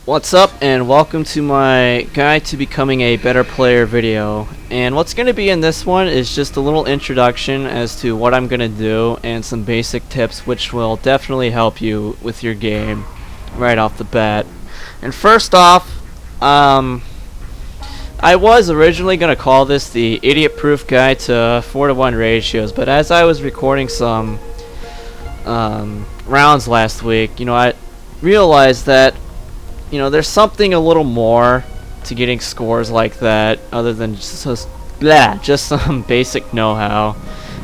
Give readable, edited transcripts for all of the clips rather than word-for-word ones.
What's up, and welcome to my guide to becoming a better player video. And what's going to be in this one is just a little introduction as to what I'm going to do and some basic tips which will definitely help you with your game right off the bat. And first off, I was originally going to call this the idiot-proof guide to 4-to-1 ratios, but as I was recording some rounds last week, I realized that there's something a little more to getting scores like that other than just some basic know-how.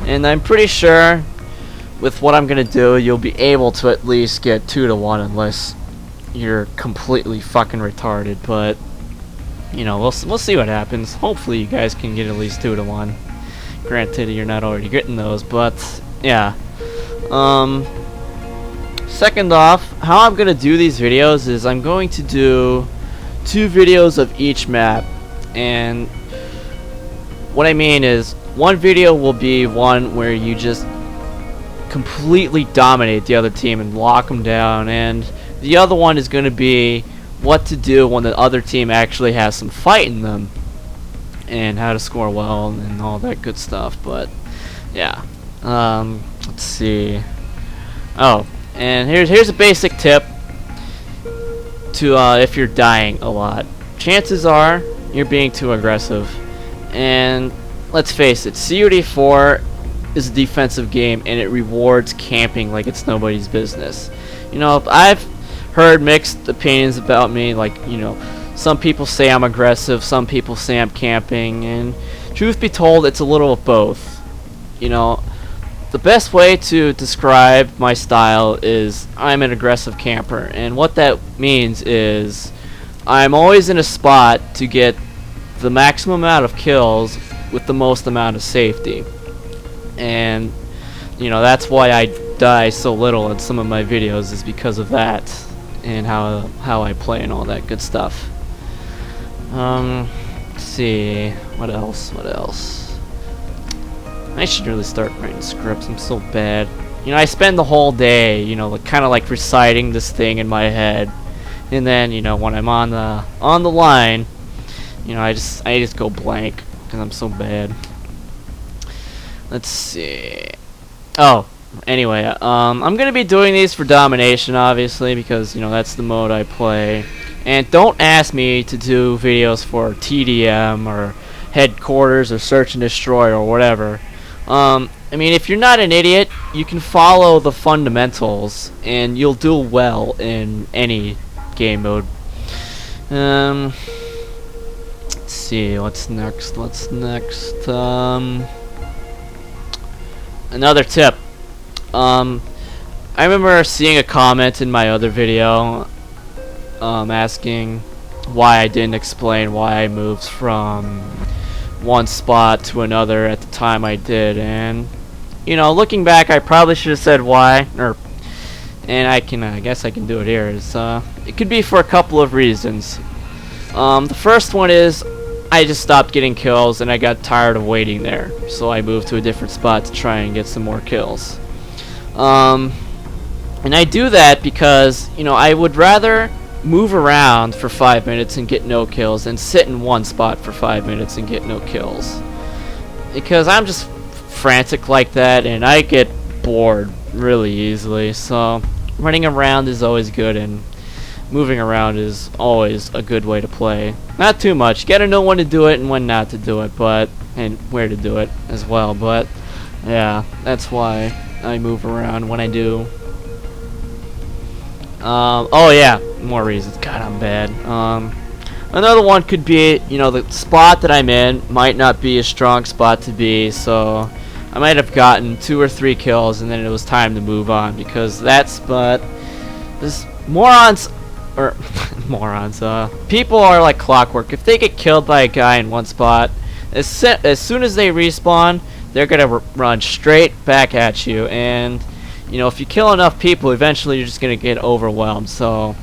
And I'm pretty sure with what I'm gonna do, you'll be able to at least get 2-to-1 unless you're completely fucking retarded. But we'll see what happens. Hopefully you guys can get at least 2-to-1. Granted, you're not already getting those, but yeah. Second off, how I'm going to do these videos is I'm going to do 2 videos of each map. And what I mean is, one video will be one where you just completely dominate the other team and lock them down. And the other one is going to be what to do when the other team actually has some fight in them. And how to score well and all that good stuff. But, yeah. Let's see. Oh. And here's a basic tip to if you're dying a lot. Chances are you're being too aggressive. And let's face it, CoD4 is a defensive game and it rewards camping like it's nobody's business. I've heard mixed opinions about me, like, some people say I'm aggressive, some people say I'm camping, and truth be told, it's a little of both. The best way to describe my style is I'm an aggressive camper, and what that means is I'm always in a spot to get the maximum amount of kills with the most amount of safety. And that's why I die so little in some of my videos, is because of that and how I play and all that good stuff. Let's see, what else? I should really start writing scripts. I'm so bad. I spend the whole day, kind of like reciting this thing in my head, and then, when I'm on the line, I just go blank because I'm so bad. Let's see. Oh, anyway, I'm gonna be doing these for Domination, obviously, because that's the mode I play. And don't ask me to do videos for TDM or Headquarters or Search and Destroy or whatever. If you're not an idiot, you can follow the fundamentals and you'll do well in any game mode. Let's see, what's next? Another tip. I remember seeing a comment in my other video asking why I didn't explain why I moved from one spot to another at the time I did, and looking back, I probably should have said why, and I guess I can do it here. It could be for a couple of reasons. The first one is I just stopped getting kills and I got tired of waiting there, so I moved to a different spot to try and get some more kills. And I do that because I would rather move around for 5 minutes and get no kills and sit in one spot for 5 minutes and get no kills, because I'm just frantic like that and I get bored really easily. So running around is always good, and moving around is always a good way to play. Not too much, you gotta know when to do it and when not to do it, and where to do it as well. But yeah, that's why I move around when I do. Oh yeah, more reasons. God, I'm bad. Another one could be, the spot that I'm in might not be a strong spot to be, so I might have gotten 2 or 3 kills and then it was time to move on, because that spot, this people are like clockwork. If they get killed by a guy in one spot, as soon as they respawn, they're gonna run straight back at you, and if you kill enough people, eventually you're just going to get overwhelmed. So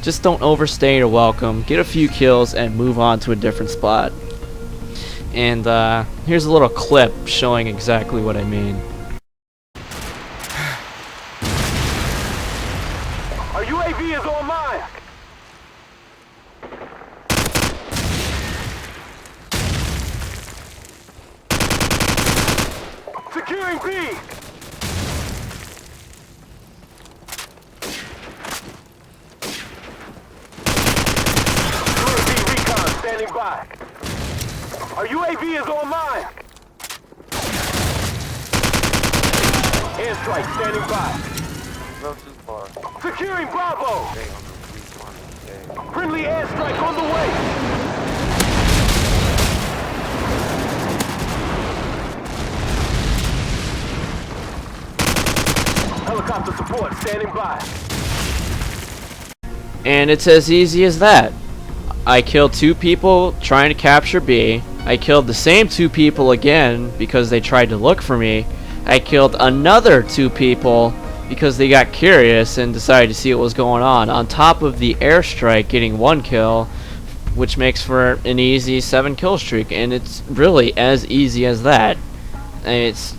just don't overstay your welcome. Get a few kills and move on to a different spot. And here's a little clip showing exactly what I mean. Our UAV is on mine. Securing B! UAV recon standing by. Our UAV is on mine. Airstrike standing by. Not too far. Securing Bravo. Stay on the recon. Okay. Friendly airstrike on the way. Helicopter support standing by. And it's as easy as that. I killed 2 people trying to capture B. I killed the same 2 people again because they tried to look for me. I killed another 2 people because they got curious and decided to see what was going on top of the airstrike getting 1 kill, which makes for an easy 7 kill streak. And it's really as easy as that. It's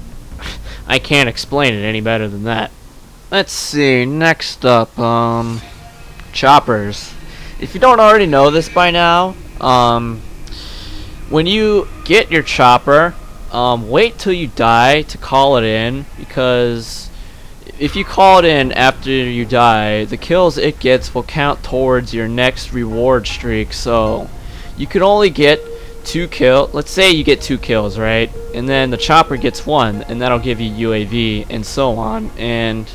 I can't explain it any better than that. Let's see, next up, choppers. If you don't already know this by now, when you get your chopper, wait till you die to call it in, because if you call it in after you die, the kills it gets will count towards your next reward streak. So you can only get 2 kills. Let's say you get 2 kills, right? And then the chopper gets 1, and that'll give you UAV and so on. And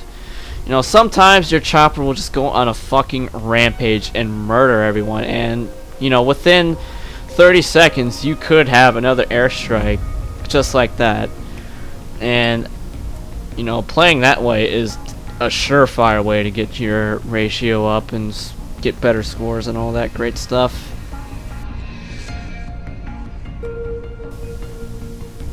you know, sometimes your chopper will just go on a fucking rampage and murder everyone, and you know, within 30 seconds you could have another airstrike just like that. And you know, playing that way is a surefire way to get your ratio up and get better scores and all that great stuff.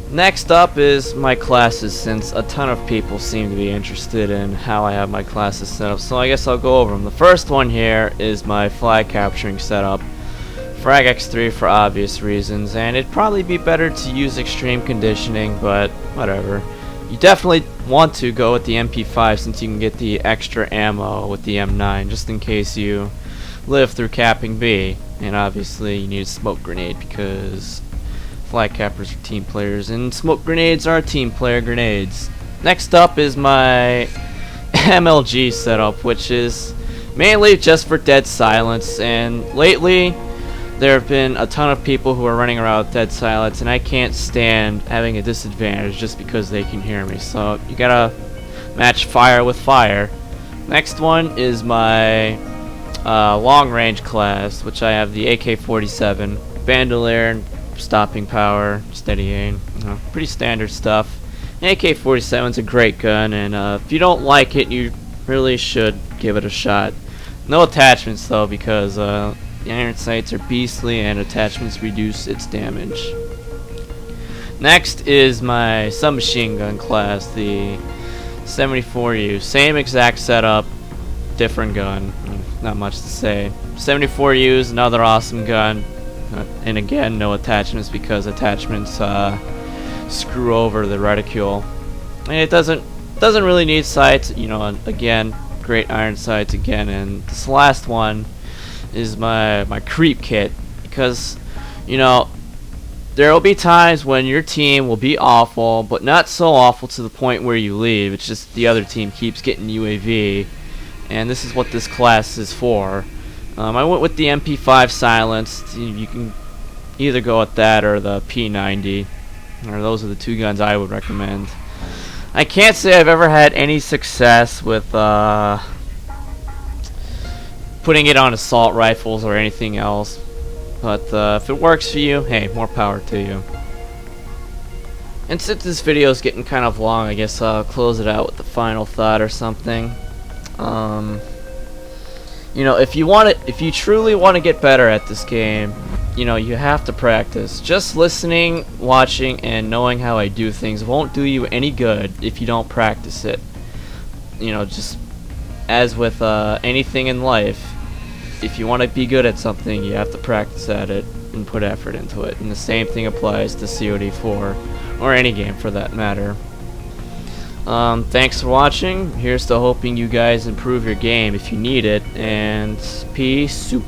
Next up is my classes, since a ton of people seem to be interested in how I have my classes set up, so I guess I'll go over them. The first one here is my flag capturing setup. Frag X3 for obvious reasons, and it'd probably be better to use extreme conditioning, but whatever. You definitely want to go with the MP5 since you can get the extra ammo with the M9, just in case you live through capping B. And obviously you need a smoke grenade because flag cappers are team players, and smoke grenades are team player grenades. Next up is my MLG setup, which is mainly just for dead silence, and lately there have been a ton of people who are running around with dead silence, and I can't stand having a disadvantage just because they can hear me, so you gotta match fire with fire. Next one is my long range class, which I have the AK-47, bandolier, stopping power, steady aim, you know, pretty standard stuff. AK-47 is a great gun, and if you don't like it, you really should give it a shot. No attachments though, because the iron sights are beastly and attachments reduce its damage. Next is my submachine gun class, the 74U. Same exact setup, different gun. Not much to say. 74U is another awesome gun. And again, no attachments because attachments screw over the reticule. And it doesn't really need sights, you know. Again, great iron sights again. And this last one is my creep kit, because you know there will be times when your team will be awful, but not so awful to the point where you leave. It's just the other team keeps getting UAV, and this is what this class is for. I went with the MP5 silenced. You can either go with that or the P90, or those are the 2 guns I would recommend. I can't say I've ever had any success with putting it on assault rifles or anything else, but if it works for you, hey, more power to you. And since this video is getting kind of long, I guess I'll close it out with the final thought or something. You know, if you truly want to get better at this game, you know, you have to practice. Just listening, watching, and knowing how I do things won't do you any good if you don't practice it. You know, just as with anything in life, if you want to be good at something, you have to practice at it and put effort into it. And the same thing applies to CoD4, or any game for that matter. Thanks for watching. Here's to hoping you guys improve your game if you need it, and peace soup.